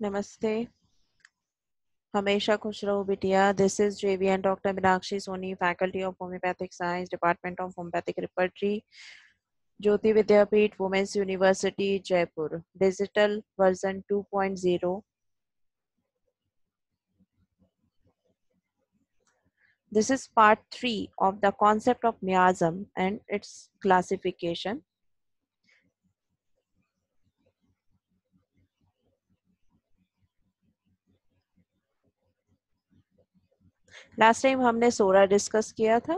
नमस्ते। हमेशा खुश रहो बिटिया। This is JV and doctor Meenakshi Soni, faculty of homeopathic science, department of homeopathic repertory, Jyoti Vidyapeeth, women's university, Jaipur. Digital version 2.0। This is part 3 of the concept of miasm and its classification. Last time हमने सोरा discuss किया था।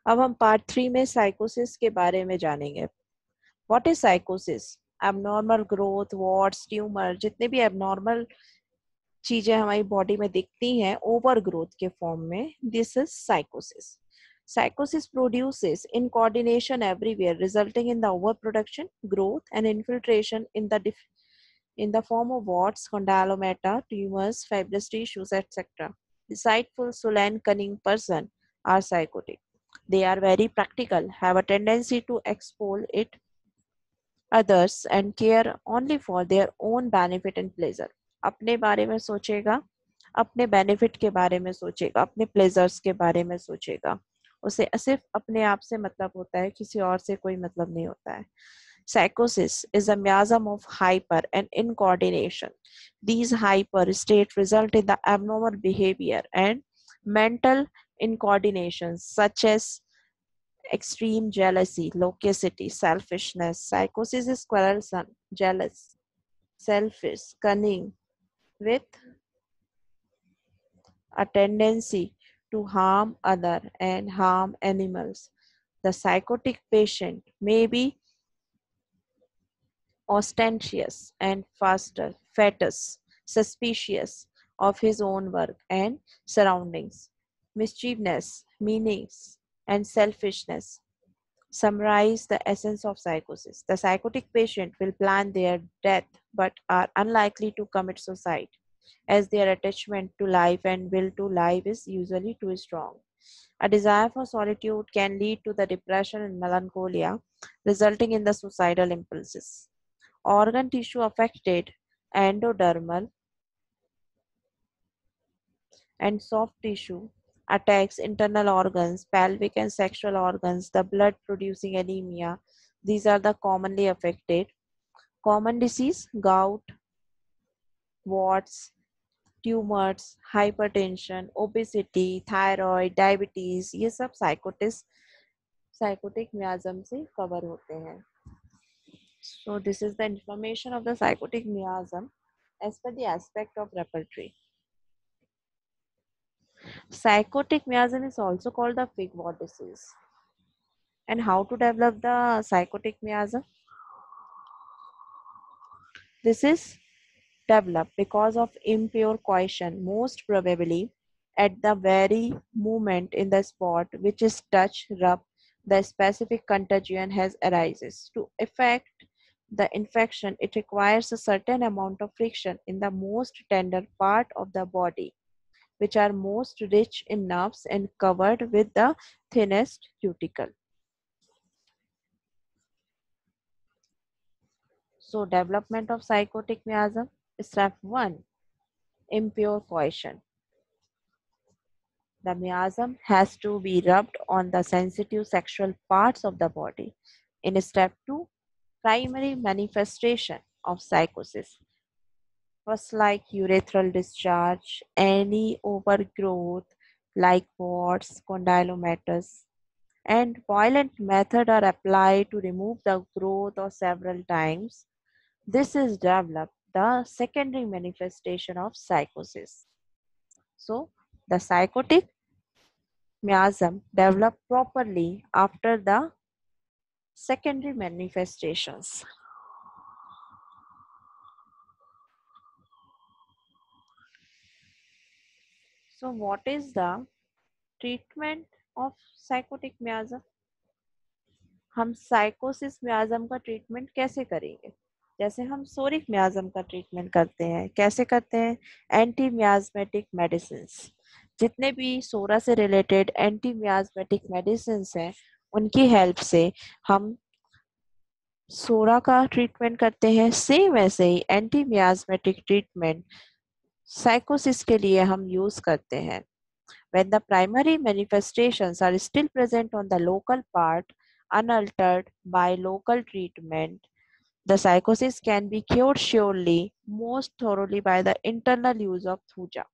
अब हम part 3 में साइकोसिस के बारे में जानेंगे। What is sycosis? Abnormal growth, warts, tumour, जितने भी एबनॉर्मल चीजें हमारी बॉडी में दिखती हैं ओवर ग्रोथ के फॉर्म में, this is sycosis. Psychosis produces incoordination everywhere, resulting in the overproduction, growth, and infiltration in the form of warts, condylomata, tumors, fibrous tissues, etc. Deceitful, sullen, cunning person are psychotic. They are very practical, have a tendency to exploit it others and care only for their own benefit and pleasure. अपने बारे में सोचेगा, अपने benefit के बारे में सोचेगा, अपने प्लेजर्स के बारे में सोचेगा। उसे सिर्फ अपने आप से मतलब होता है, किसी और से कोई मतलब नहीं होता है. Psychosis is a miasm of hyper and incoordination. These hyper states result in the abnormal behavior and mental incoordinations such as extreme jealousy, loquacity, selfishness. Psychosis is quarrelsome, jealous, selfish, cunning, with a tendency to harm other and harm animals. The psychotic patient may be ostentatious and faster, fetus, suspicious of his own work and surroundings, mischievous, meanness, and selfishness. Summarize the essence of psychosis. The psychotic patient will plan their death but are unlikely to commit suicide, as their attachment to life and will to life is usually too strong. A desire for solitude can lead to the depression and melancholia, resulting in the suicidal impulses. Organ tissue affected, endodermal and soft tissue attacks internal organs, pelvic and sexual organs, the blood producing anemia. These are the commonly affected. Common disease, gout, warts, tumors, hypertension, obesity, thyroid, diabetes, ये सब psychotic miasm से cover होते हैं. So this is the information of the psychotic miasm as per the aspect of repertory. Psychotic miasm is also called the fig wort disease. And how to develop the psychotic miasm? This is developed because of impure coition, most probably at the very moment in the spot which is touch, rub, the specific contagion has arises. To effect the infection, it requires a certain amount of friction in the most tender part of the body, which are most rich in nerves and covered with the thinnest cuticle. So, development of psychotic miasm. Step 1. Impure coition. The miasm has to be rubbed on the sensitive sexual parts of the body. In step 2, primary manifestation of psychosis. First, like urethral discharge, any overgrowth like warts, condylomatous, and violent method are applied to remove the growth or several times. This is developed the secondary manifestation of psychosis. So, the psychotic miasm develop properly after the secondary manifestations. So, what is the treatment of psychotic miasm? हम साइकोसिस मियाज्म का treatment कैसे करेंगे? जैसे हम सोरिक मियाज्म का treatment करते हैं, कैसे करते हैं? एंटी मियाज्मेटिक मेडिसिन, जितने भी सोरा से रिलेटेड एंटी मियाज्मेटिक मेडिसिन हैं, उनकी हेल्प से हम सोरा का ट्रीटमेंट करते हैं, सेम ऐसे ही एंटी मियास्मेटिक ट्रीटमेंट साइकोसिस के लिए हम यूज करते हैं। When the primary manifestations are still present on the local part, unaltered by local treatment, the psychosis can be cured surely, most thoroughly by the internal use of thuja.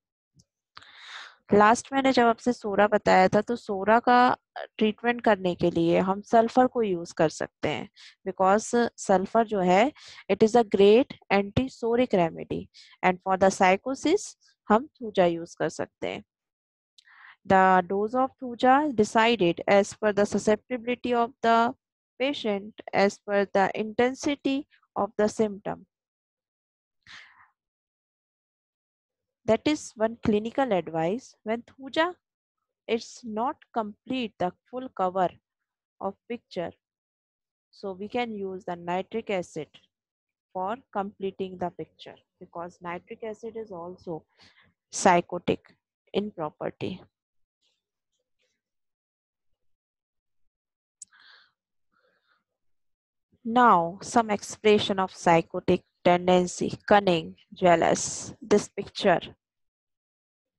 Last मैंने जब आपसे सोरा बताया था, तो सोरा का treatment करने के लिए हम सल्फर को यूज कर सकते हैं, बिकॉज सल्फर जो है it is a great anti psoric remedy, and for the sycosis हम थूजा यूज कर सकते हैं। The dose of thuja decided as per the susceptibility of the patient, as per the intensity of the symptom. That is one clinical advice. When thuja is not complete the full cover of picture, so we can use the nitric acid for completing the picture, because nitric acid is also psychotic in property. Now, some expression of psychotic tendency, cunning, jealous. This picture,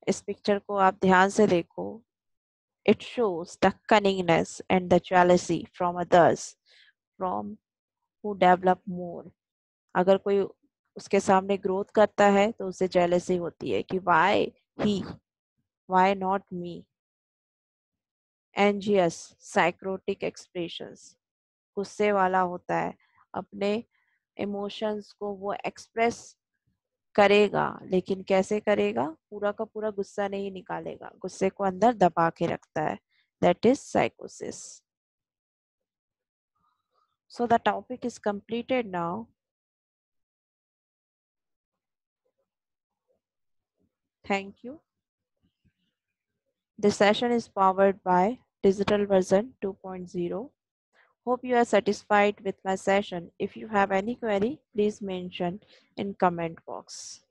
इस picture को आप ध्यान से देखो. It shows the cunningness and the jealousy from others, from who develop more. अगर कोई उसके सामने ग्रोथ करता है तो उसे जेलसी होती है कि why he, why not me. Anxious, psychotic expressions. गुस्से वाला होता है, अपने इमोशंस को वो एक्सप्रेस करेगा, लेकिन कैसे करेगा, पूरा का पूरा गुस्सा नहीं निकालेगा, गुस्से को अंदर दबा के रखता है. That is sycosis. So the topic is completed now. Thank you. This session is powered by Digital Version 2.0. Hope you are satisfied with my session. If you have any query, please mention in comment box.